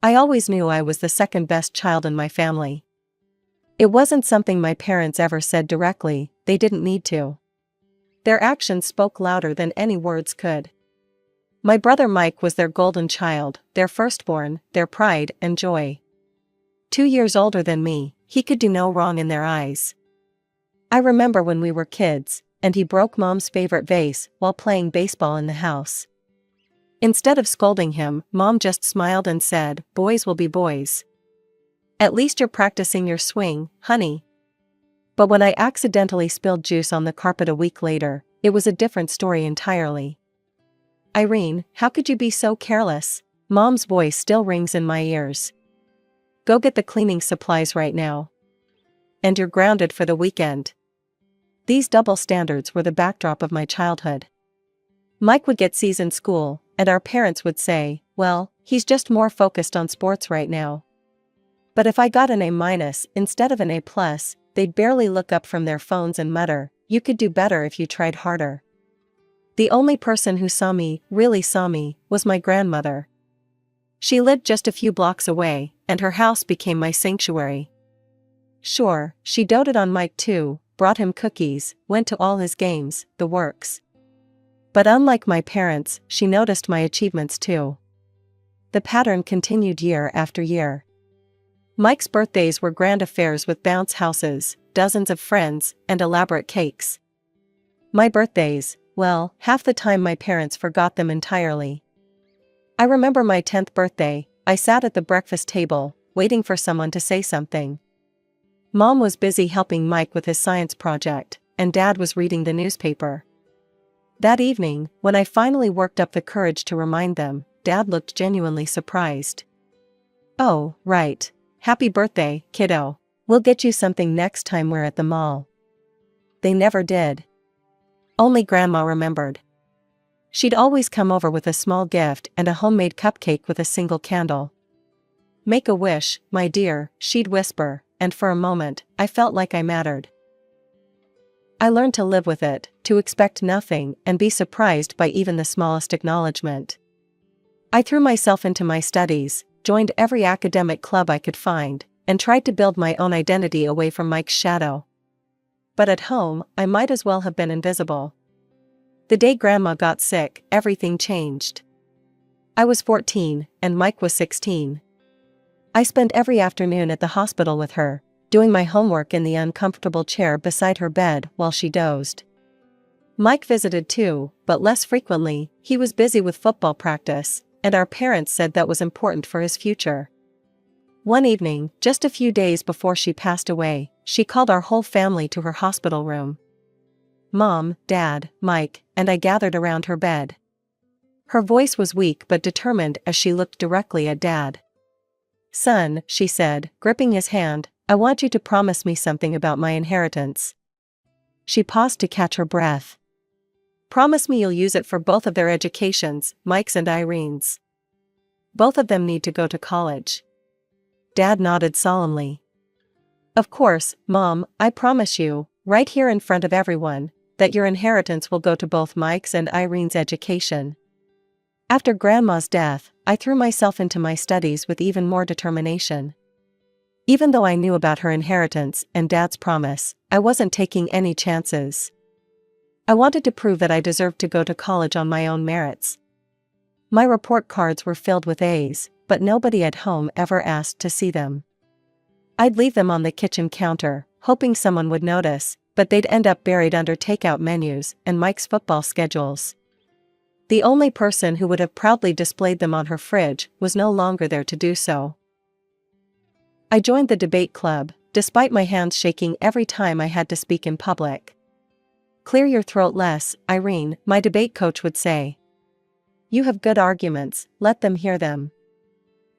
I always knew I was the second best child in my family. It wasn't something my parents ever said directly, they didn't need to. Their actions spoke louder than any words could. My brother Mike was their golden child, their firstborn, their pride and joy. 2 years older than me, he could do no wrong in their eyes. I remember when we were kids, and he broke Mom's favorite vase while playing baseball in the house. Instead of scolding him, Mom just smiled and said, "Boys will be boys. At least you're practicing your swing, honey." But when I accidentally spilled juice on the carpet a week later, it was a different story entirely. "Irene, how could you be so careless?" Mom's voice still rings in my ears. "Go get the cleaning supplies right now. And you're grounded for the weekend." These double standards were the backdrop of my childhood. Mike would get C's in school, and our parents would say, "Well, he's just more focused on sports right now." But if I got an A- instead of an A+, they'd barely look up from their phones and mutter, "You could do better if you tried harder." The only person who saw me, really saw me, was my grandmother. She lived just a few blocks away, and her house became my sanctuary. Sure, she doted on Mike too, brought him cookies, went to all his games, the works. But unlike my parents, she noticed my achievements too. The pattern continued year after year. Mike's birthdays were grand affairs with bounce houses, dozens of friends, and elaborate cakes. My birthdays, well, half the time my parents forgot them entirely. I remember my 10th birthday, I sat at the breakfast table, waiting for someone to say something. Mom was busy helping Mike with his science project, and Dad was reading the newspaper. That evening, when I finally worked up the courage to remind them, Dad looked genuinely surprised. "Oh, right. Happy birthday, kiddo. We'll get you something next time we're at the mall." They never did. Only Grandma remembered. She'd always come over with a small gift and a homemade cupcake with a single candle. "Make a wish, my dear," she'd whisper, and for a moment, I felt like I mattered. I learned to live with it, to expect nothing and be surprised by even the smallest acknowledgement. I threw myself into my studies, joined every academic club I could find, and tried to build my own identity away from Mike's shadow. But at home, I might as well have been invisible. The day Grandma got sick, everything changed. I was 14, and Mike was 16. I spent every afternoon at the hospital with her, doing my homework in the uncomfortable chair beside her bed while she dozed. Mike visited too, but less frequently. He was busy with football practice, and our parents said that was important for his future. One evening, just a few days before she passed away, she called our whole family to her hospital room. Mom, Dad, Mike, and I gathered around her bed. Her voice was weak but determined as she looked directly at Dad. "Son," she said, gripping his hand, "I want you to promise me something about my inheritance." She paused to catch her breath. "Promise me you'll use it for both of their educations, Mike's and Irene's. Both of them need to go to college." Dad nodded solemnly. "Of course, Mom, I promise you, right here in front of everyone, that your inheritance will go to both Mike's and Irene's education." After Grandma's death, I threw myself into my studies with even more determination. Even though I knew about her inheritance and Dad's promise, I wasn't taking any chances. I wanted to prove that I deserved to go to college on my own merits. My report cards were filled with A's, but nobody at home ever asked to see them. I'd leave them on the kitchen counter, hoping someone would notice, but they'd end up buried under takeout menus and Mike's football schedules. The only person who would have proudly displayed them on her fridge was no longer there to do so. I joined the debate club, despite my hands shaking every time I had to speak in public. "Clear your throat less, Irene," my debate coach would say. "You have good arguments, let them hear them."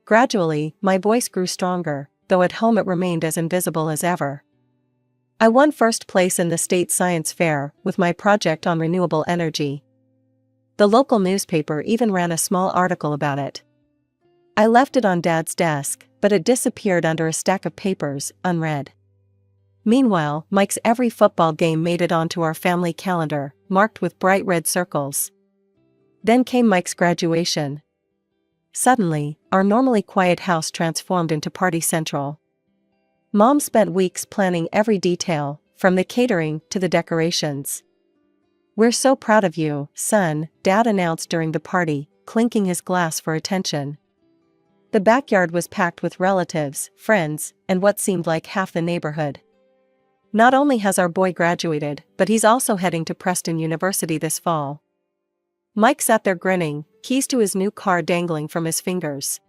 Gradually, my voice grew stronger, though at home it remained as invisible as ever. I won first place in the state science fair with my project on renewable energy. The local newspaper even ran a small article about it. I left it on Dad's desk, but it disappeared under a stack of papers, unread. Meanwhile, Mike's every football game made it onto our family calendar, marked with bright red circles. Then came Mike's graduation. Suddenly, our normally quiet house transformed into party central. Mom spent weeks planning every detail, from the catering to the decorations. "We're so proud of you, son," Dad announced during the party, clinking his glass for attention. The backyard was packed with relatives, friends, and what seemed like half the neighborhood. "Not only has our boy graduated, but he's also heading to Preston University this fall." Mike sat there grinning, keys to his new car dangling from his fingers.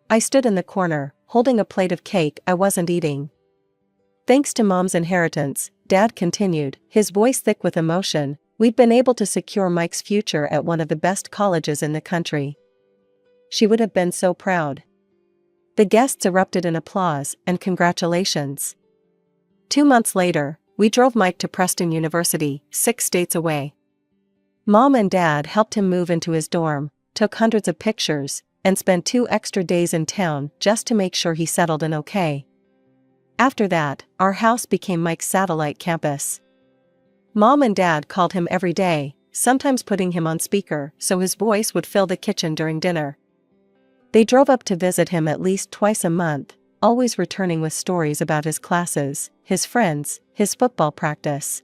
I stood in the corner, holding a plate of cake I wasn't eating. "Thanks to Mom's inheritance," Dad continued, his voice thick with emotion, "we've been able to secure Mike's future at one of the best colleges in the country." She would have been so proud. The guests erupted in applause and congratulations. 2 months later, we drove Mike to Preston University, 6 states away. Mom and Dad helped him move into his dorm, took hundreds of pictures, and spent 2 extra days in town just to make sure he settled in okay. After that, our house became Mike's satellite campus. Mom and Dad called him every day, sometimes putting him on speaker so his voice would fill the kitchen during dinner. They drove up to visit him at least twice a month, always returning with stories about his classes, his friends, his football practice.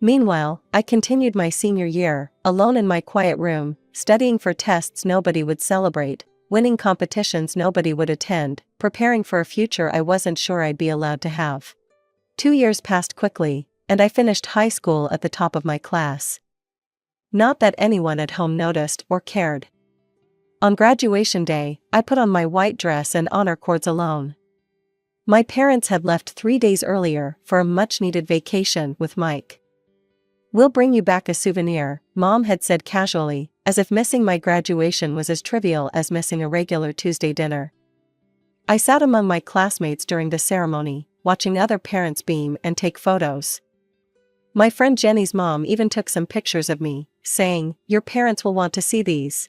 Meanwhile, I continued my senior year, alone in my quiet room, studying for tests nobody would celebrate, winning competitions nobody would attend, preparing for a future I wasn't sure I'd be allowed to have. 2 years passed quickly, and I finished high school at the top of my class. Not that anyone at home noticed or cared. On graduation day, I put on my white dress and honor cords alone. My parents had left 3 days earlier for a much-needed vacation with Mike. "We'll bring you back a souvenir," Mom had said casually, as if missing my graduation was as trivial as missing a regular Tuesday dinner. I sat among my classmates during the ceremony, watching other parents beam and take photos. My friend Jenny's mom even took some pictures of me, saying, "Your parents will want to see these."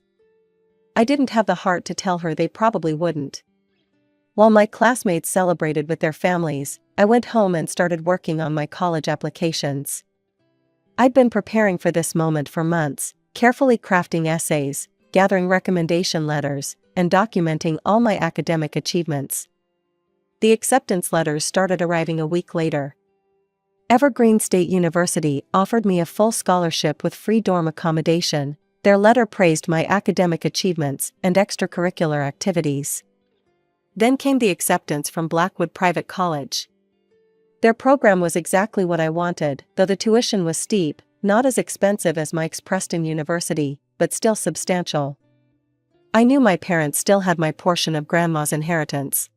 I didn't have the heart to tell her they probably wouldn't. While my classmates celebrated with their families, I went home and started working on my college applications. I'd been preparing for this moment for months, carefully crafting essays, gathering recommendation letters, and documenting all my academic achievements. The acceptance letters started arriving a week later. Evergreen State University offered me a full scholarship with free dorm accommodation. Their letter praised my academic achievements and extracurricular activities. Then came the acceptance from Blackwood Private College. Their program was exactly what I wanted, though the tuition was steep, not as expensive as Mike's Preston University, but still substantial. I knew my parents still had my portion of Grandma's inheritance.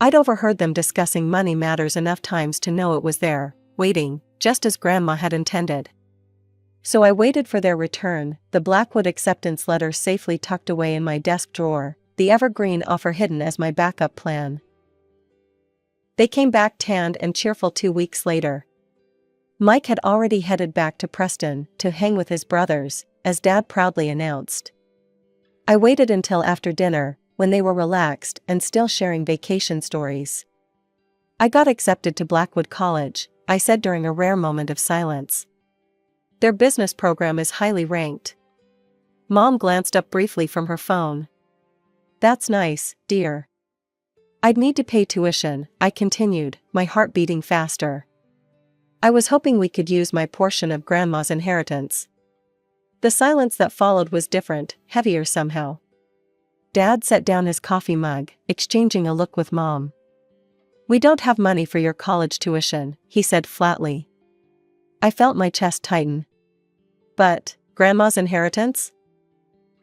I'd overheard them discussing money matters enough times to know it was there, waiting, just as Grandma had intended. So I waited for their return, the Blackwood acceptance letter safely tucked away in my desk drawer, the Evergreen offer hidden as my backup plan. They came back tanned and cheerful 2 weeks later. Mike had already headed back to Preston to hang with his brothers, as Dad proudly announced. I waited until after dinner, when they were relaxed and still sharing vacation stories. "I got accepted to Blackwood College," I said during a rare moment of silence. "Their business program is highly ranked." Mom glanced up briefly from her phone. "That's nice, dear." "I'd need to pay tuition," I continued, my heart beating faster. I was hoping we could use my portion of Grandma's inheritance. The silence that followed was different, heavier somehow. Dad set down his coffee mug, exchanging a look with Mom. "We don't have money for your college tuition," he said flatly. I felt my chest tighten. "But, Grandma's inheritance?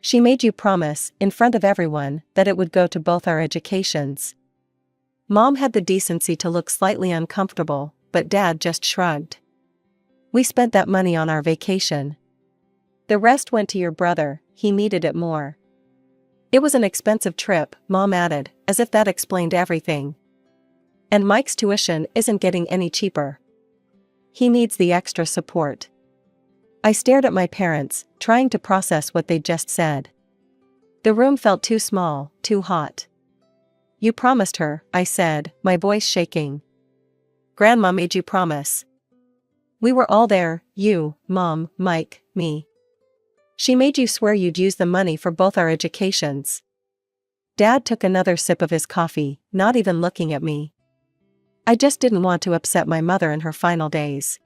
She made you promise, in front of everyone, that it would go to both our educations." Mom had the decency to look slightly uncomfortable, but Dad just shrugged. "We spent that money on our vacation. The rest went to your brother, he needed it more." "It was an expensive trip," Mom added, as if that explained everything. "And Mike's tuition isn't getting any cheaper. He needs the extra support." I stared at my parents, trying to process what they'd just said. The room felt too small, too hot. "You promised her," I said, my voice shaking. "Grandma made you promise." "We were all there, you, Mom, Mike, me." She made you swear you'd use the money for both our educations. Dad took another sip of his coffee, not even looking at me. I just didn't want to upset my mother in her final days.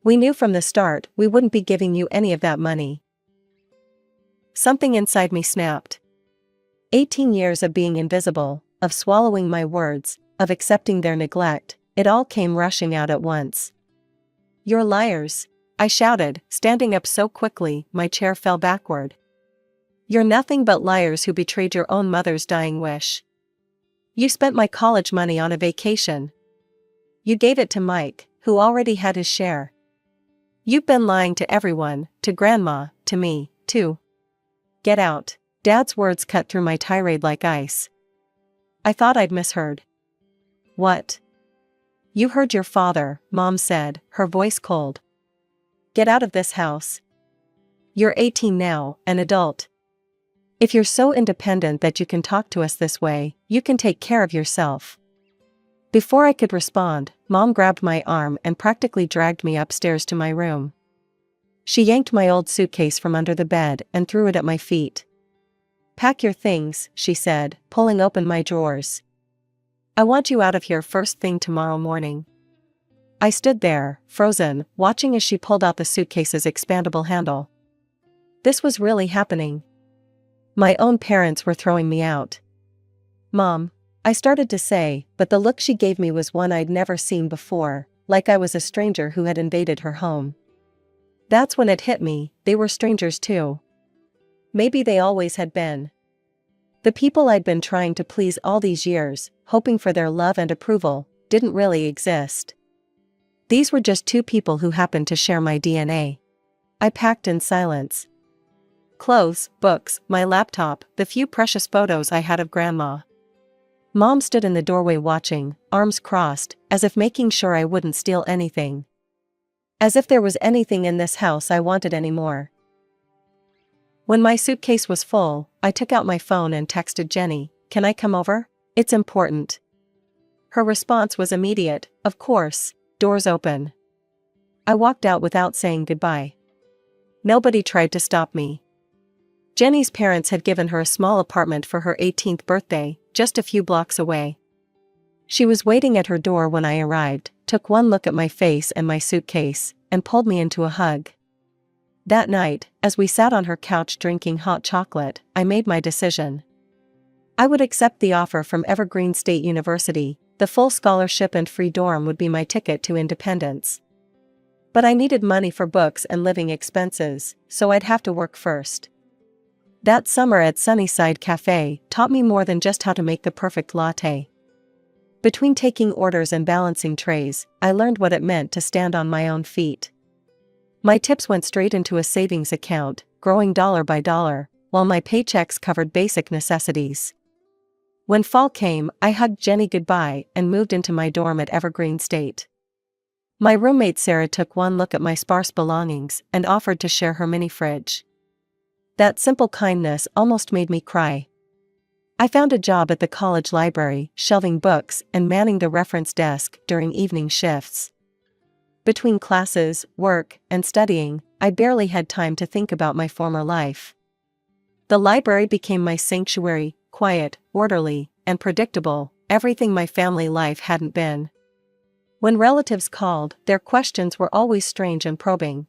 We knew from the start we wouldn't be giving you any of that money. Something inside me snapped. 18 years of being invisible, of swallowing my words, of accepting their neglect, it all came rushing out at once. "You're liars," I shouted, standing up so quickly my chair fell backward. "You're nothing but liars who betrayed your own mother's dying wish. You spent my college money on a vacation. You gave it to Mike, who already had his share. You've been lying to everyone, to Grandma, to me, too. Get out." Dad's words cut through my tirade like ice. I thought I'd misheard. "What?" "You heard your father," Mom said, her voice cold. "Get out of this house. You're 18 now, an adult. If you're so independent that you can talk to us this way, you can take care of yourself." Before I could respond, Mom grabbed my arm and practically dragged me upstairs to my room. She yanked my old suitcase from under the bed and threw it at my feet. "Pack your things," she said, pulling open my drawers. "I want you out of here first thing tomorrow morning." I stood there, frozen, watching as she pulled out the suitcase's expandable handle. This was really happening. My own parents were throwing me out. "Mom," I started to say, but the look she gave me was one I'd never seen before, like I was a stranger who had invaded her home. That's when it hit me, they were strangers too. Maybe they always had been. The people I'd been trying to please all these years, hoping for their love and approval, didn't really exist. These were just two people who happened to share my DNA. I packed in silence. Clothes, books, my laptop, the few precious photos I had of Grandma. Mom stood in the doorway watching, arms crossed, as if making sure I wouldn't steal anything. As if there was anything in this house I wanted anymore. When my suitcase was full, I took out my phone and texted Jenny, "Can I come over? It's important." Her response was immediate, "Of course, doors open." I walked out without saying goodbye. Nobody tried to stop me. Jenny's parents had given her a small apartment for her 18th birthday, just a few blocks away. She was waiting at her door when I arrived, took one look at my face and my suitcase, and pulled me into a hug. That night, as we sat on her couch drinking hot chocolate, I made my decision. I would accept the offer from Evergreen State University. The full scholarship and free dorm would be my ticket to independence. But I needed money for books and living expenses, so I'd have to work first. That summer at Sunnyside Cafe taught me more than just how to make the perfect latte. Between taking orders and balancing trays, I learned what it meant to stand on my own feet. My tips went straight into a savings account, growing dollar by dollar, while my paychecks covered basic necessities. When fall came, I hugged Jenny goodbye and moved into my dorm at Evergreen State. My roommate Sarah took one look at my sparse belongings and offered to share her mini fridge. That simple kindness almost made me cry. I found a job at the college library, shelving books and manning the reference desk during evening shifts. Between classes, work, and studying, I barely had time to think about my former life. The library became my sanctuary, quiet, orderly, and predictable, everything my family life hadn't been. When relatives called, their questions were always strange and probing.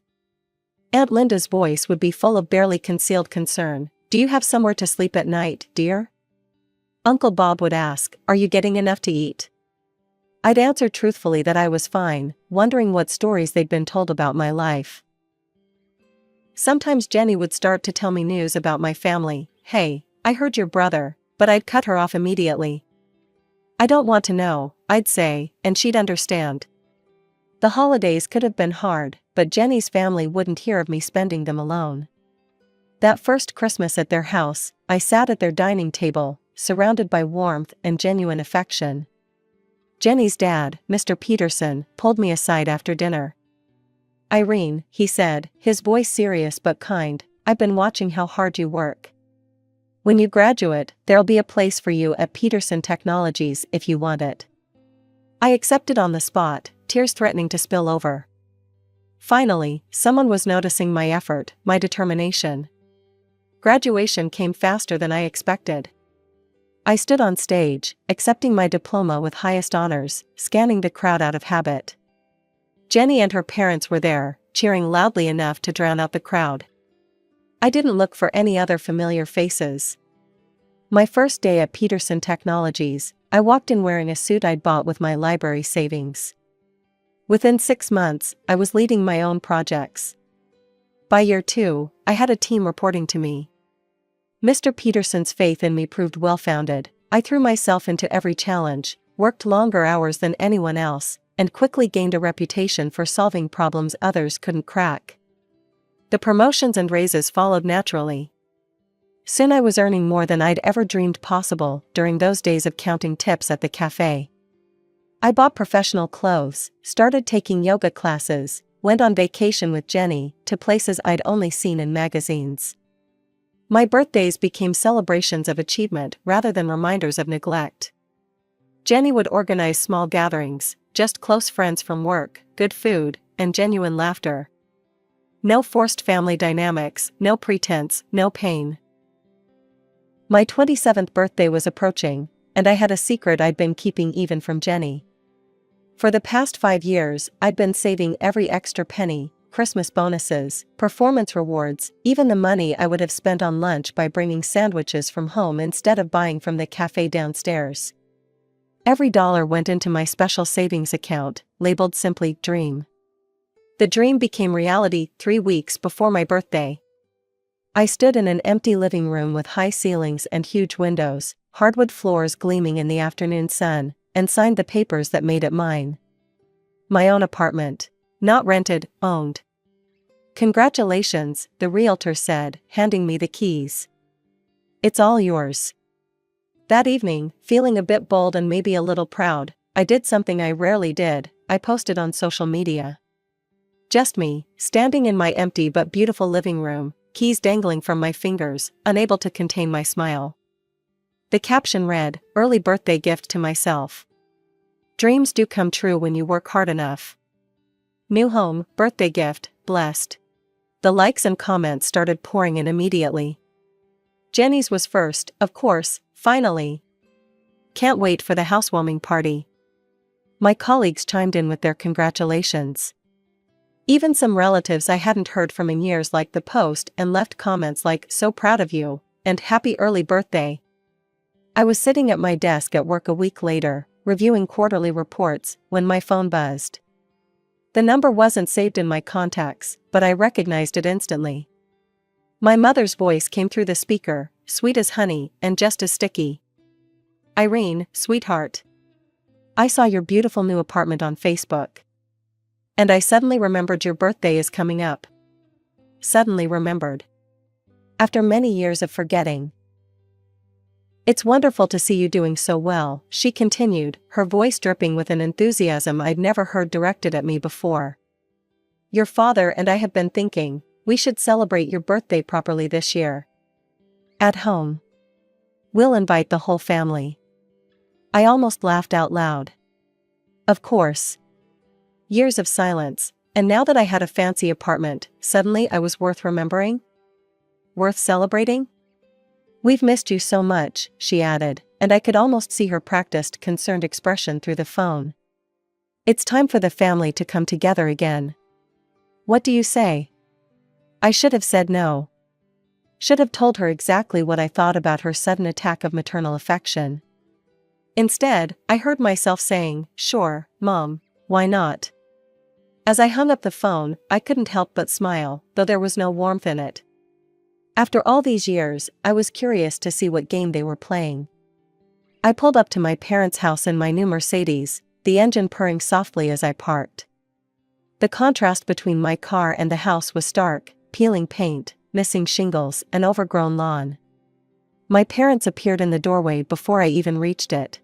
Aunt Linda's voice would be full of barely concealed concern. "Do you have somewhere to sleep at night, dear?" Uncle Bob would ask, "Are you getting enough to eat?" I'd answer truthfully that I was fine, wondering what stories they'd been told about my life. Sometimes Jenny would start to tell me news about my family. "Hey, I heard your brother," but I'd cut her off immediately. "I don't want to know," I'd say, and she'd understand. The holidays could have been hard, but Jenny's family wouldn't hear of me spending them alone. That first Christmas at their house, I sat at their dining table, surrounded by warmth and genuine affection. Jenny's dad, Mr. Peterson, pulled me aside after dinner. "Irene," he said, his voice serious but kind, "I've been watching how hard you work. When you graduate, there'll be a place for you at Peterson Technologies if you want it." I accepted on the spot, tears threatening to spill over. Finally, someone was noticing my effort, my determination. Graduation came faster than I expected. I stood on stage, accepting my diploma with highest honors, scanning the crowd out of habit. Jenny and her parents were there, cheering loudly enough to drown out the crowd. I didn't look for any other familiar faces. My first day at Peterson Technologies, I walked in wearing a suit I'd bought with my library savings. Within 6 months, I was leading my own projects. By year 2, I had a team reporting to me. Mr. Peterson's faith in me proved well-founded. I threw myself into every challenge, worked longer hours than anyone else, and quickly gained a reputation for solving problems others couldn't crack. The promotions and raises followed naturally. Soon I was earning more than I'd ever dreamed possible during those days of counting tips at the cafe. I bought professional clothes, started taking yoga classes, went on vacation with Jenny to places I'd only seen in magazines. My birthdays became celebrations of achievement rather than reminders of neglect. Jenny would organize small gatherings, just close friends from work, good food, and genuine laughter. No forced family dynamics, no pretense, no pain. My 27th birthday was approaching, and I had a secret I'd been keeping even from Jenny. For the past 5 years, I'd been saving every extra penny, Christmas bonuses, performance rewards, even the money I would have spent on lunch by bringing sandwiches from home instead of buying from the cafe downstairs. Every dollar went into my special savings account, labeled simply Dream. The dream became reality 3 weeks before my birthday. I stood in an empty living room with high ceilings and huge windows, hardwood floors gleaming in the afternoon sun, and signed the papers that made it mine. My own apartment. Not rented, owned. "Congratulations," the realtor said, handing me the keys. "It's all yours." That evening, feeling a bit bold and maybe a little proud, I did something I rarely did. I posted on social media. Just me, standing in my empty but beautiful living room, keys dangling from my fingers, unable to contain my smile. The caption read, "Early birthday gift to myself. Dreams do come true when you work hard enough. New home, birthday gift, blessed." The likes and comments started pouring in immediately. Jenny's was first, of course, finally. "Can't wait for the housewarming party." My colleagues chimed in with their congratulations. Even some relatives I hadn't heard from in years liked the post and left comments like, "So proud of you," and "Happy early birthday." I was sitting at my desk at work a week later, reviewing quarterly reports, when my phone buzzed. The number wasn't saved in my contacts, but I recognized it instantly. My mother's voice came through the speaker, sweet as honey and just as sticky. "Irene, sweetheart. I saw your beautiful new apartment on Facebook. And I suddenly remembered your birthday is coming up." Suddenly remembered. After many years of forgetting. "It's wonderful to see you doing so well," she continued, her voice dripping with an enthusiasm I'd never heard directed at me before. "Your father and I have been thinking, we should celebrate your birthday properly this year. At home. We'll invite the whole family." I almost laughed out loud. Of course. Years of silence, and now that I had a fancy apartment, suddenly I was worth remembering? Worth celebrating? "We've missed you so much," she added, and I could almost see her practiced, concerned expression through the phone. "It's time for the family to come together again. What do you say?" I should have said no. Should have told her exactly what I thought about her sudden attack of maternal affection. Instead, I heard myself saying, "Sure, Mom, why not?" As I hung up the phone, I couldn't help but smile, though there was no warmth in it. After all these years, I was curious to see what game they were playing. I pulled up to my parents' house in my new Mercedes, the engine purring softly as I parked. The contrast between my car and the house was stark, peeling paint, missing shingles, and overgrown lawn. My parents appeared in the doorway before I even reached it.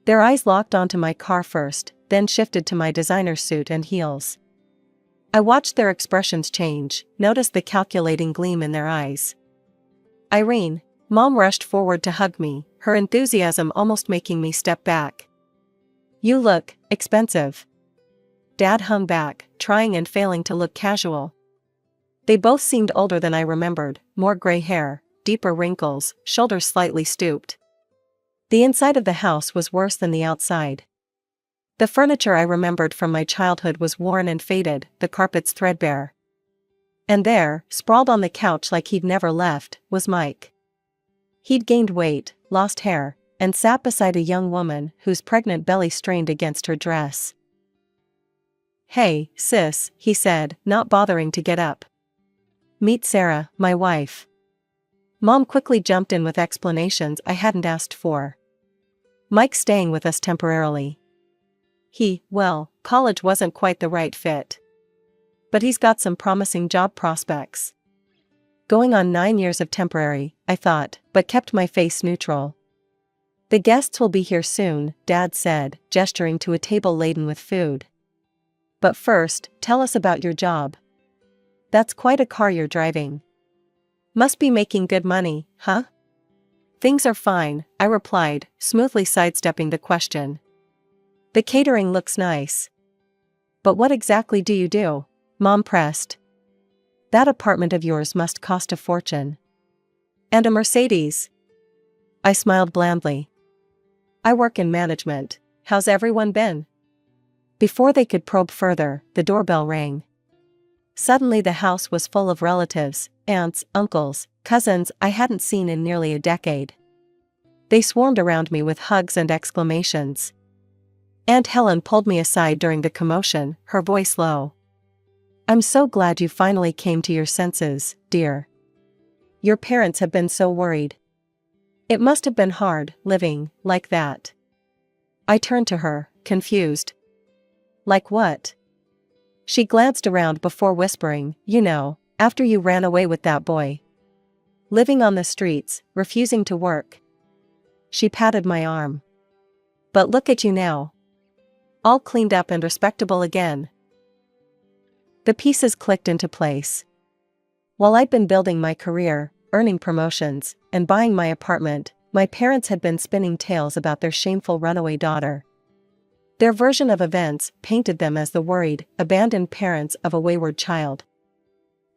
Their eyes locked onto my car first, then shifted to my designer suit and heels. I watched their expressions change, noticed the calculating gleam in their eyes. "Irene," Mom rushed forward to hug me, her enthusiasm almost making me step back. "You look expensive." Dad hung back, trying and failing to look casual. They both seemed older than I remembered, more gray hair, deeper wrinkles, shoulders slightly stooped. The inside of the house was worse than the outside. The furniture I remembered from my childhood was worn and faded, the carpets threadbare. And there, sprawled on the couch like he'd never left, was Mike. He'd gained weight, lost hair, and sat beside a young woman whose pregnant belly strained against her dress. "Hey, sis," he said, not bothering to get up. "Meet Sarah, my wife." Mom quickly jumped in with explanations I hadn't asked for. "Mike's staying with us temporarily. Well, college wasn't quite the right fit. But he's got some promising job prospects." Going on 9 years of temporary, I thought, but kept my face neutral. "The guests will be here soon," Dad said, gesturing to a table laden with food. "But first, tell us about your job. That's quite a car you're driving. Must be making good money, huh?" "Things are fine," I replied, smoothly sidestepping the question. "The catering looks nice." "But what exactly do you do?" Mom pressed. "That apartment of yours must cost a fortune." "And a Mercedes." I smiled blandly. "I work in management. How's everyone been?" Before they could probe further, the doorbell rang. Suddenly the house was full of relatives, aunts, uncles, cousins I hadn't seen in nearly a decade. They swarmed around me with hugs and exclamations. Aunt Helen pulled me aside during the commotion, her voice low. "I'm so glad you finally came to your senses, dear. Your parents have been so worried. It must have been hard, living like that." I turned to her, confused. "Like what?" She glanced around before whispering, "You know, after you ran away with that boy. Living on the streets, refusing to work." She patted my arm. "But look at you now. All cleaned up and respectable again." The pieces clicked into place. While I'd been building my career, earning promotions, and buying my apartment, my parents had been spinning tales about their shameful runaway daughter. Their version of events painted them as the worried, abandoned parents of a wayward child.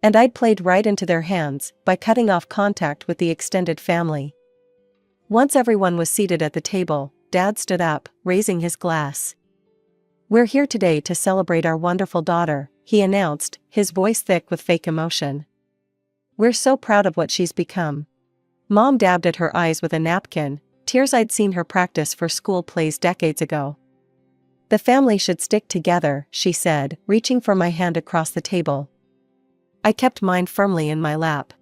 And I'd played right into their hands by cutting off contact with the extended family. Once everyone was seated at the table, Dad stood up, raising his glass. "We're here today to celebrate our wonderful daughter," he announced, his voice thick with fake emotion. "We're so proud of what she's become." Mom dabbed at her eyes with a napkin, tears I'd seen her practice for school plays decades ago. "The family should stick together," she said, reaching for my hand across the table. I kept mine firmly in my lap.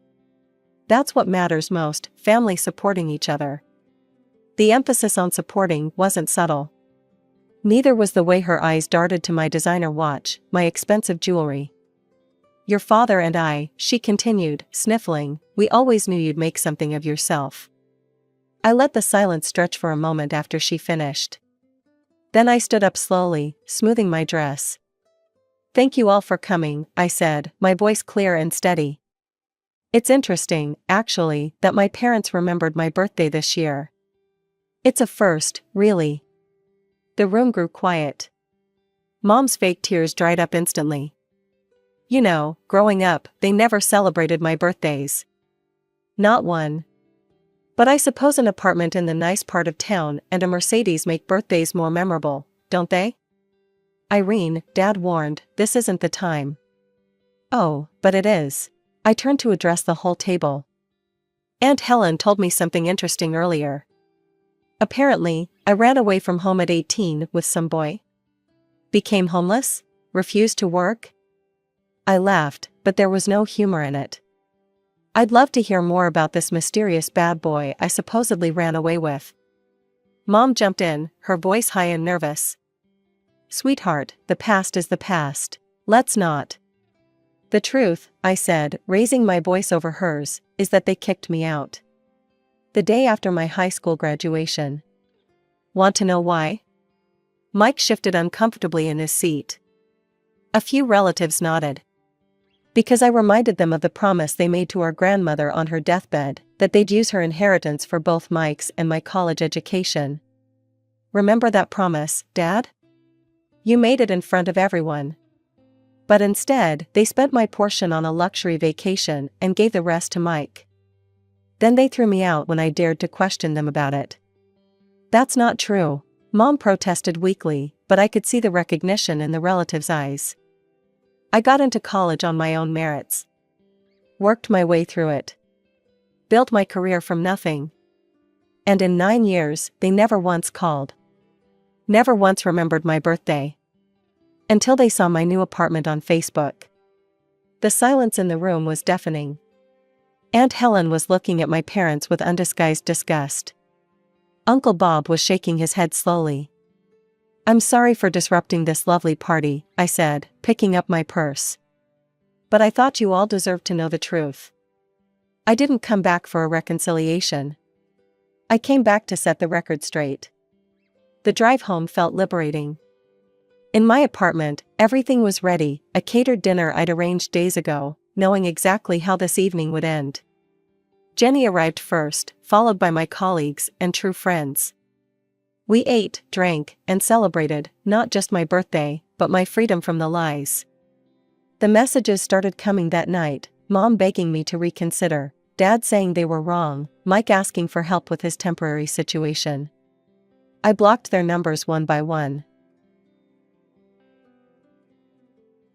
That's what matters most, family supporting each other. The emphasis on supporting wasn't subtle. Neither was the way her eyes darted to my designer watch, my expensive jewelry. "Your father and I," she continued, sniffling, "we always knew you'd make something of yourself." I let the silence stretch for a moment after she finished. Then I stood up slowly, smoothing my dress. "Thank you all for coming," I said, my voice clear and steady. "It's interesting, actually, that my parents remembered my birthday this year. It's a first, really." The room grew quiet. Mom's fake tears dried up instantly. "You know, growing up, they never celebrated my birthdays. Not one. But I suppose an apartment in the nice part of town and a Mercedes make birthdays more memorable, don't they?" "Irene," Dad warned, "this isn't the time." "Oh, but it is." I turned to address the whole table. "Aunt Helen told me something interesting earlier. Apparently, I ran away from home at 18 with some boy. Became homeless? Refused to work?" I laughed, but there was no humor in it. "I'd love to hear more about this mysterious bad boy I supposedly ran away with." Mom jumped in, her voice high and nervous. "Sweetheart, the past is the past. Let's not." "The truth," I said, raising my voice over hers, "is that they kicked me out. The day after my high school graduation." "Want to know why?" Mike shifted uncomfortably in his seat. A few relatives nodded. "Because I reminded them of the promise they made to our grandmother on her deathbed, that they'd use her inheritance for both Mike's and my college education." "Remember that promise, Dad?" You made it in front of everyone. But instead, they spent my portion on a luxury vacation and gave the rest to Mike. Then they threw me out when I dared to question them about it. That's not true, Mom protested weakly, but I could see the recognition in the relatives' eyes. I got into college on my own merits. Worked my way through it. Built my career from nothing. And in 9 years, they never once called. Never once remembered my birthday. Until they saw my new apartment on Facebook. The silence in the room was deafening. Aunt Helen was looking at my parents with undisguised disgust. Uncle Bob was shaking his head slowly. I'm sorry for disrupting this lovely party, I said, picking up my purse. But I thought you all deserved to know the truth. I didn't come back for a reconciliation. I came back to set the record straight. The drive home felt liberating. In my apartment, everything was ready, a catered dinner I'd arranged days ago, knowing exactly how this evening would end. Jenny arrived first, followed by my colleagues and true friends. We ate, drank, and celebrated, not just my birthday, but my freedom from the lies. The messages started coming that night, Mom begging me to reconsider, Dad saying they were wrong, Mike asking for help with his temporary situation. I blocked their numbers one by one.